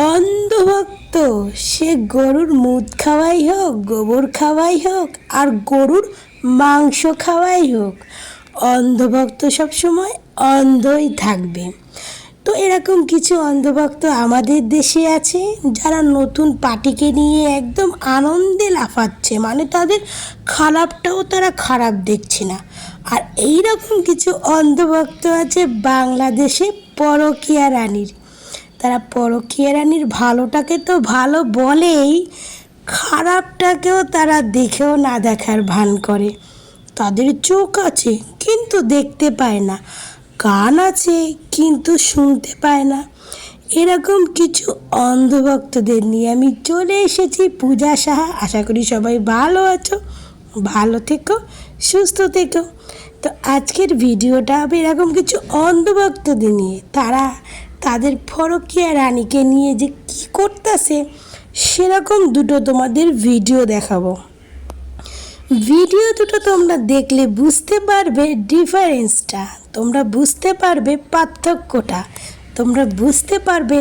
অন্ধভক্ত সে গরুর মুদ খাওয়াই হোক, গোবর খাওয়াই হোক, আর গরুর মাংস খাওয়াই হোক, অন্ধভক্ত সবসময় অন্ধই থাকবে। তো এরকম কিছু অন্ধভক্ত আমাদের দেশে আছে যারা নতুন পার্টিকে নিয়ে একদম আনন্দে লাফাচ্ছে, মানে তাদের খারাপটাও তারা খারাপ দেখছে না। আর এইরকম কিছু অন্ধভক্ত আছে বাংলাদেশে পরকীয়া রানীর। তারা পরকীয়া রানীর ভালোটাকে তো ভালো বলেই, খারাপটাকেও তারা দেখেও না দেখার ভান করে। তাদের চোখ আছে কিন্তু দেখতে পায় না, কান আছে কিন্তু শুনতে পায় না। এরকম কিছু অন্ধভক্তদের নিয়ে আমি চলে এসেছি পূজা সাহা। আশা করি সবাই ভালো আছো, ভালো থেকো, সুস্থ থেকো। তো আজকের ভিডিওটা হবে এরকম কিছু অন্ধভক্তদের নিয়ে, তারা তাদের পরকীয়া রানীকে নিয়ে যে কী করতেছে সেরকম দুটো তোমাদের ভিডিও দেখাবো। ভিডিও দুটো তোমরা দেখলে বুঝতে পারবে ডিফারেন্সটা, তোমরা বুঝতে পারবে পার্থক্যটা, তোমরা বুঝতে পারবে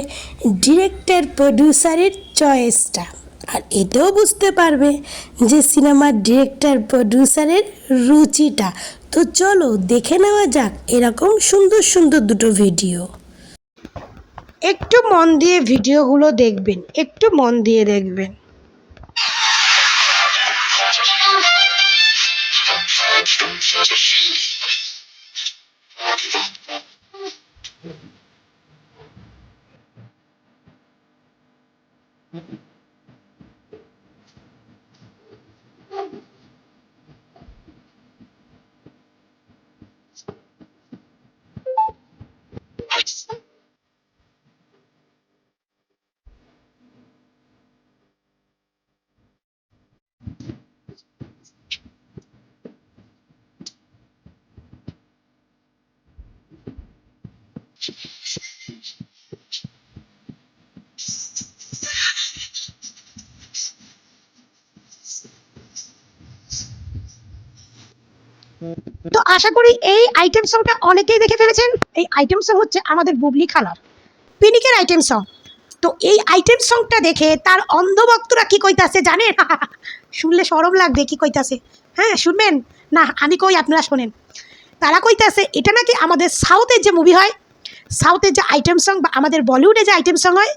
ডিরেক্টর প্রডিউসারের চয়েসটা, আর এটাও বুঝতে পারবে যে সিনেমার ডিরেক্টর প্রডিউসারের রুচিটা। তো চলো দেখে নেওয়া যাক এরকম সুন্দর সুন্দর দুটো ভিডিও। একটু মন দিয়ে ভিডিওগুলো দেখবেন, একটু মন দিয়ে দেখবেন। তো আশা করি এই আইটেম সংটা অনেকেই দেখে ফেলেছেন। এই আইটেম সং হচ্ছে আমাদের বুবলি খালার পিনিকের আইটেম সং। তো এই আইটেম সংটা দেখে তার অন্ধভক্তরা কি কইতাছে জানেন? শুনলে শরম লাগবে কি কইতাছে। হ্যাঁ শুনবেন না, আমি কই আপনারা শোনেন। তারা কইতাছে এটা নাকি আমাদের সাউথের যে মুভি হয়, সাউথের যে আইটেম সং বা আমাদের বলিউডে যে আইটেম সং হয়,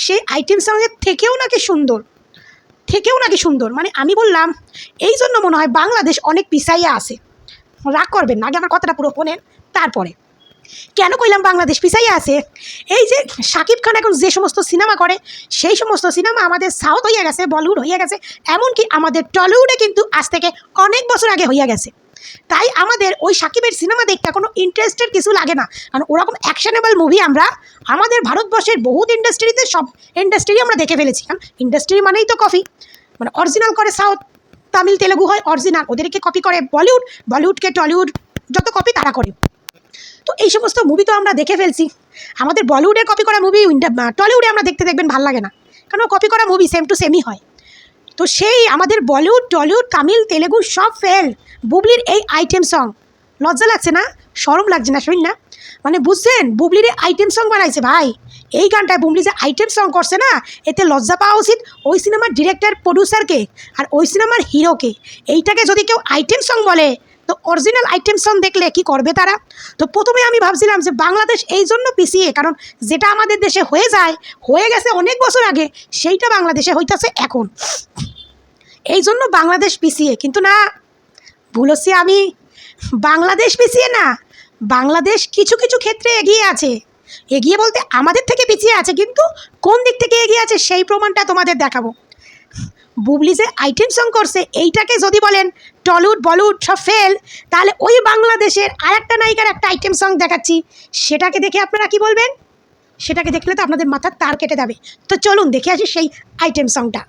সেই আইটেম সঙ্গের থেকেও নাকি সুন্দর, থেকেও নাকি সুন্দর। মানে আমি বললাম এই জন্য মনে হয় বাংলাদেশ অনেক পিছাইয়া আছে। রাগ করবেন না, আগে আমার কথাটা পুরো শোনেন তারপরে। কেন কইলাম বাংলাদেশ পিছাইয়া আছে? এই যে শাকিব খান এখন যে সমস্ত সিনেমা করে, সেই সমস্ত সিনেমা আমাদের সাউথ হইয়া গেছে, বলিউড হইয়া গেছে, এমনকি আমাদের টলিউডে কিন্তু আজ থেকে অনেক বছর আগে হইয়া গেছে। তাই আমাদের ওই শাকিবের সিনেমা দেখতে কোনো ইন্টারেস্টেড কিছু লাগে না, কারণ ওরকম অ্যাকশনেবল মুভি আমরা আমাদের ভারতবর্ষের বহুত ইন্ডাস্ট্রিতে সব ইন্ডাস্ট্রি আমরা দেখে ফেলেছি। কারণ ইন্ডাস্ট্রি মানেই তো কপি, মানে অরিজিনাল করে সাউথ, তামিল তেলেগু হয় অরিজিনাল, ওদেরকে কপি করে বলিউড, বলিউডকে টলিউড যত কপি তারা করে। তো এই সমস্ত মুভি তো আমরা দেখে ফেলছি। আমাদের বলিউডের কপি করা মুভি টলিউডে আমরা দেখতে দেখবেন ভাল লাগে না, কারণ কপি করা মুভি সেম টু সেমই হয়। তো সেই আমাদের বলিউড, টলিউড, তামিল, তেলেগু সব ফেল বুবলির এই আইটেম সং। লজ্জা লাগছে না? শরম লাগছে না? শুন না, মানে বুঝছেন বুবলির আইটেম সং বানাইছে ভাই। এই গানটায় বুবলি যে আইটেম সং করছে না, এতে লজ্জা পাওয়া উচিত ওই সিনেমার ডিরেক্টর প্রডিউসারকে আর ওই সিনেমার হিরোকে। এইটাকে যদি কেউ আইটেম সং বলে, তো অরিজিনাল আইটেম সং দেখলে কি করবে তারা? তো প্রথমে আমি ভাবছিলাম যে বাংলাদেশ এই জন্য পিছিয়ে, কারণ যেটা আমাদের দেশে হয়ে যায়, হয়ে গেছে অনেক বছর আগে, সেইটা বাংলাদেশে হইতাছে এখন, এই জন্য বাংলাদেশ পিছিয়ে। কিন্তু না, ভুল হচ্ছে আমি। বাংলাদেশ পিছিয়ে না, বাংলাদেশ কিছু কিছু ক্ষেত্রে এগিয়ে আছে। এগিয়ে বলতে আমাদের থেকে পিছিয়ে আছে, কিন্তু কোন দিক থেকে এগিয়ে আছে সেই প্রমাণটা তোমাদের দেখাবো। বুবলি যে আইটেম সং করছে, এইটাকে যদি বলেন টলিউড বলিউড সব ফেল, তাহলে ওই বাংলাদেশের আরেকটা নায়িকার একটা আইটেম সং দেখাচ্ছি, সেটাকে দেখে আপনারা কি বলবেন? সেটাকে দেখলে তো আপনাদের মাথার তার কেটে যাবে। তো চলুন দেখে আসি সেই আইটেম সংটা।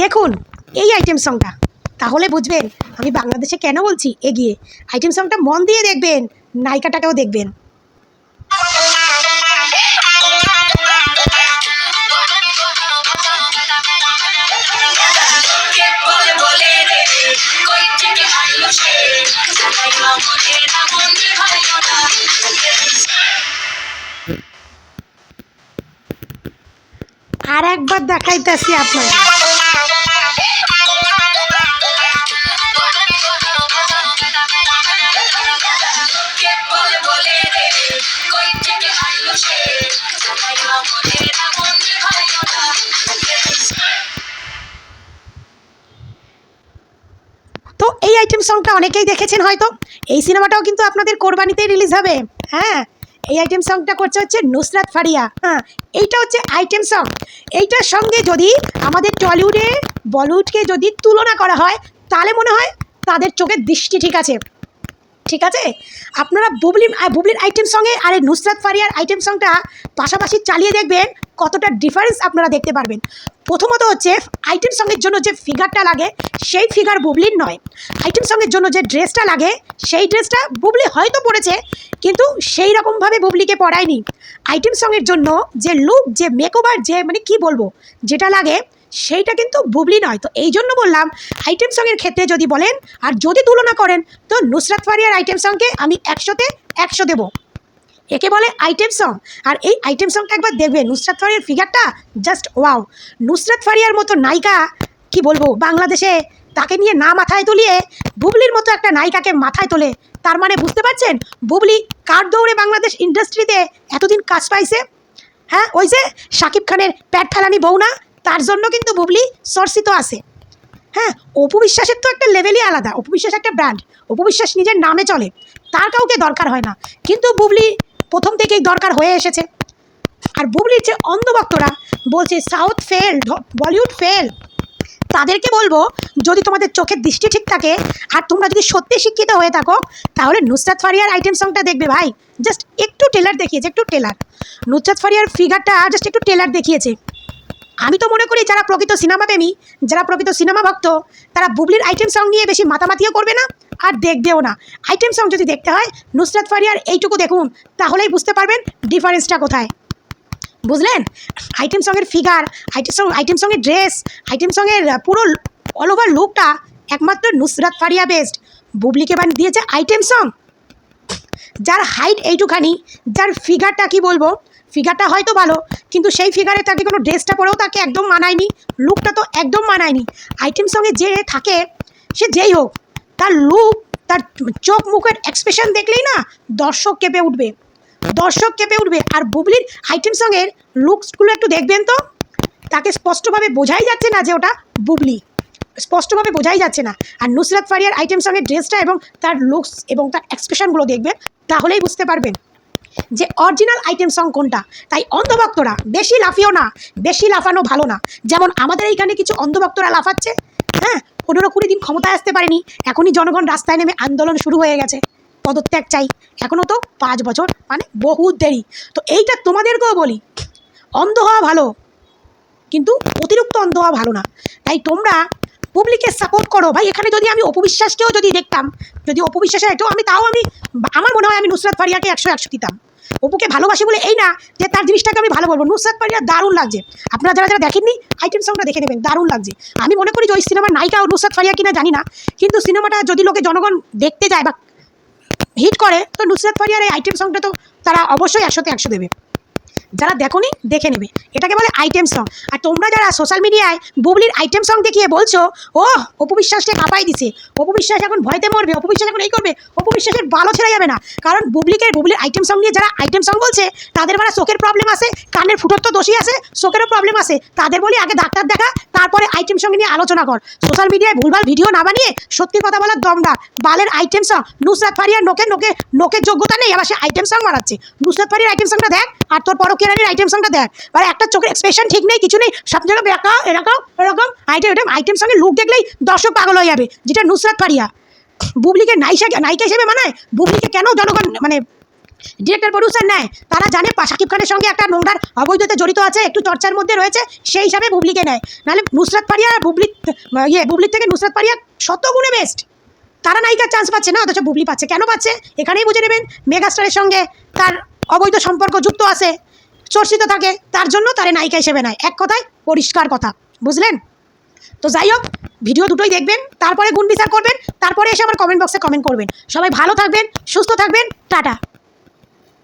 দেখুন এই আইটেম সংটা, তাহলে বুঝবেন আমি বাংলাদেশে কেন বলছি এগিয়ে। আইটেম সংটা মন দিয়ে দেখবেন, নায়িকাটাকেও দেখবেন। আর একবার দেখাইতেছি আপনার। তো এই আইটেম সংটা অনেকেই দেখেছেন হয়তো। এই সিনেমাটাও কিন্তু আপনাদের কোরবানিতেই রিলিজ হবে। হ্যাঁ, এই আইটেম সংটা করছে হচ্ছে নুসরাত ফারিয়া। হ্যাঁ, এইটা হচ্ছে আইটেম সং। এইটার সঙ্গে যদি আমাদের টলিউডে বলিউডকে যদি তুলনা করা হয় তাহলে মনে হয় তাদের চোখের দৃষ্টি ঠিক আছে। ঠিক আছে, আপনারা বুবলির আইটেম সঙ্গে আর এই নুসরাত ফারিয়ার আইটেম সংটা পাশাপাশি চালিয়ে দেখবেন কতটা ডিফারেন্স আপনারা দেখতে পারবেন। প্রথমত হচ্ছে আইটেম সঙ্গের জন্য যে ফিগারটা লাগে সেই ফিগার বুবলির নয়। আইটেম সঙ্গের জন্য যে ড্রেসটা লাগে সেই ড্রেসটা বুবলি হয়তো পরেছে, কিন্তু সেই রকমভাবে বুবলিকে পরায়নি। আইটেম সঙ্গের জন্য যে লুক, যে মেকওভার, যে মানে কি বলবো, যেটা লাগে সেইটা কিন্তু বুবলি নয়। তো এই জন্য বললাম আইটেম সঙ্গের ক্ষেত্রে যদি বলেন আর যদি তুলনা করেন তো নুসরাত ফারিয়ার আইটেম সঙ্গকে আমি 100-তে 100 দেবো। একে বলে আইটেম সং। আর এই আইটেম সংটা একবার দেখবেন, নুসরাত ফারিয়ার ফিগারটা জাস্ট ওয়াও। নুসরাত ফারিয়ার মতো নায়িকা কি বলবো, বাংলাদেশে তাকে নিয়ে না মাথায় তুলিয়ে বুবলির মতো একটা নায়িকাকে মাথায় তোলে। তার মানে বুঝতে পারছেন বুবলি কার দৌড়ে বাংলাদেশ ইন্ডাস্ট্রিতে এতদিন কাজ পাইছে। হ্যাঁ, ওই যে শাকিব খানের প্যাট ফেলানি বউ না, তার জন্য কিন্তু বুবলি চর্চিত আছে। হ্যাঁ, অপু বিশ্বাসের তো একটা লেভেলই আলাদা। অপু বিশ্বাস একটা ব্র্যান্ড, অপু বিশ্বাস নিজের নামে চলে, তার কাউকে দরকার হয় না। কিন্তু বুবলি প্রথম থেকেই দরকার হয়ে এসেছে। আর বুবলির যে অন্ধভক্তরা বলছে সাউথ ফেল, বলিউড ফেল, তাদেরকে বলবো যদি তোমাদের চোখের দৃষ্টি ঠিক থাকে আর তোমরা যদি সত্যি শিক্ষিত হয়ে থাকো তাহলে নুসরাত ফারিয়ার আইটেম সংটা দেখবে ভাই। জাস্ট একটু টেলার দেখিয়েছে, একটু টেলার। নুসরাত ফারিয়ার ফিগারটা জাস্ট একটু টেলার দেখিয়েছে। আমি তো মনে করি যারা প্রকৃত সিনেমা প্রেমী, যারা প্রকৃত সিনেমা ভক্ত, তারা বুবলির আইটেম সং নিয়ে বেশি মাতামাতিও করবে না আর দেখবেও না। আইটেম সং যদি দেখতে হয় নুসরাত ফারিয়ার এইটুকু দেখুন, তাহলেই বুঝতে পারবেন ডিফারেন্সটা কোথায়। বুঝলেন? আইটেম সঙের ফিগার, আইটেম সঙের ড্রেস, আইটেম সঙের পুরো অল ওভার লুকটা একমাত্র নুসরাত ফারিয়া বেস্ট। বুবলিকে দিয়েছে আইটেম সং, যার হাইট এইটুখানি, যার ফিগারটা কি বলবো, ফিগারটা হয়তো ভালো কিন্তু সেই ফিগারে তাকে কোনো ড্রেসটা পরেও তাকে একদম মানায়নি, লুকটা তো একদম মানায়নি। আইটেম সঙ্গে যে থাকে সে যেই হোক, তার লুক, তার চোখ মুখের এক্সপ্রেশন দেখলেই না দর্শক কেঁপে উঠবে, দর্শক কেঁপে উঠবে। আর বুবলির আইটেম সঙ্গের লুকসগুলো একটু দেখবেন তো, তাকে স্পষ্টভাবে বোঝাই যাচ্ছে না যে ওটা বুবলি, স্পষ্টভাবে বোঝাই যাচ্ছে না। আর নুসরাত ফারিয়ার আইটেম সঙ্গের ড্রেসটা এবং তার লুকস এবং তার এক্সপ্রেশনগুলো দেখবেন, তাহলেই বুঝতে পারবেন যে অরিজিনাল আইটেম সং কোনটা। তাই অন্ধভক্তরা বেশি লাফিও না, বেশি লাফানো ভালো না। যেমন আমাদের এইখানে কিছু অন্ধভক্তরা লাফাচ্ছে। হ্যাঁ, 15-20 দিন ক্ষমতায় আসতে পারেনি, এখনই জনগণ রাস্তায় নেমে আন্দোলন শুরু হয়ে গেছে, পদত্যাগ চাই। এখনও তো 5 বছর, মানে বহুত দেরি। তো এইটা তোমাদেরকেও বলি, অন্ধ হওয়া ভালো কিন্তু অতিরিক্ত অন্ধ হওয়া ভালো না। তাই তোমরা পাবলিককে সাপোর্ট করো ভাই। এখানে যদি আমি অপু বিশ্বাসকেও যদি দেখতাম, যদি অপু বিশ্বাসের একটু আমি, তাও আমি, আমার মনে হয় আমি নুসরাত ফারিয়াকে 100-100 দিতাম। অপুকে ভালোবাসি বলে এই না যে তার জিনিসটাকে আমি ভালো বলবো। নুসরাত ফারিয়া দারুণ লাগছে, আপনারা যারা যারা দেখেননি আইটেম সংটা দেখে নেবেন, দারুণ লাগছে। আমি মনে করি যে ওই সিনেমার নায়িকা ও নুসরাত ফারিয়া কিনা জানি না, কিন্তু সিনেমাটা যদি লোকে জনগণ দেখতে যায় বা হিট করে তো নুসরাত ফারিয়ার এই আইটেম সংটা তো তারা অবশ্যই 100-তে 100 দেবে। যারা দেখোনি দেখে নেবে, এটাকে বলে আইটেম সং। আর তোমরা যারা সোশ্যাল মিডিয়ায় বুবলির আইটেম সং দেখিয়ে বলছো ও অপু বিশ্বাসকে কাঁপাই দিছে, অপু বিশ্বাস এখন ভয়তে মরবে, অপু বিশ্বাস এখন এই করবে, অপু বিশ্বাসের ভালো ছেড়ে যাবে না। কারণ বুবলির আইটেম সং নিয়ে যারা আইটেম সং বলছে তাদের মানে চোখের প্রবলেম আছে, কানের ফুটোর তো দোষী আছে, চোখেরও প্রবলেম আছে। তাদের বলি আগে ডাক্তার দেখা, তারপরে আইটেম সং নিয়ে আলোচনা কর। সোশ্যাল মিডিয়ায় ভুলভাল ভিডিও না বানিয়ে সত্যি কথা বলার দমদার। বালের আইটেম সং। নুসরাত ফারিয়ার নোকের যোগ্যতা নেই, আবার সে আইটেম সং মারাচ্ছে। নুসরাত ফারিয়ার আইটেম সংটা দেখ আর তোর পরকীয়ারানির আইটেম সংটা দেখ, মানে একটা চোখের এক্সপ্রেশন ঠিক নেই, কিছু নেই, সব জায়গায় বেকা এরকম এরকম আইটেম সঙ্গে লুক দেখলেই দর্শক পাগল হয়ে যাবে। যেটা নুসরাত ফারিয়া বুবলিকে নায়িকা হিসেবে মানায়, বুবলিকে কেন জনগণ মানে ডিরেক্টর প্রডিউসার নেয়, তারা জানে শাকিব খানের সঙ্গে একটা নোংরার অবৈধতে জড়িত আছে, একটু চর্চার মধ্যে রয়েছে, সেই হিসাবে বুবলিকে নেয়। নাহলে নুসরাত ফারিয়া বুবলির থেকে নুসরাত ফারিয়া 100 গুণে বেস্ট। তারা নায়িকার চান্স পাচ্ছে না, অথচ বুবলি পাচ্ছে। কেন পাচ্ছে এখানেই বুঝে নেবেন। মেগাস্টারের সঙ্গে তার অবৈধ সম্পর্ক যুক্ত আছে, চর্চিত থাকে, তার জন্য তারে নায়িকা হিসেবে নেয়। এক কথায় পরিষ্কার কথা, বুঝলেন? তো যাই হোক, ভিডিও দুটোই দেখবেন, তারপরে গুণ বিচার করবেন, তারপরে এসে আমার কমেন্ট বক্সে কমেন্ট করবেন। সবাই ভালো থাকবেন, সুস্থ থাকবেন, টাটা।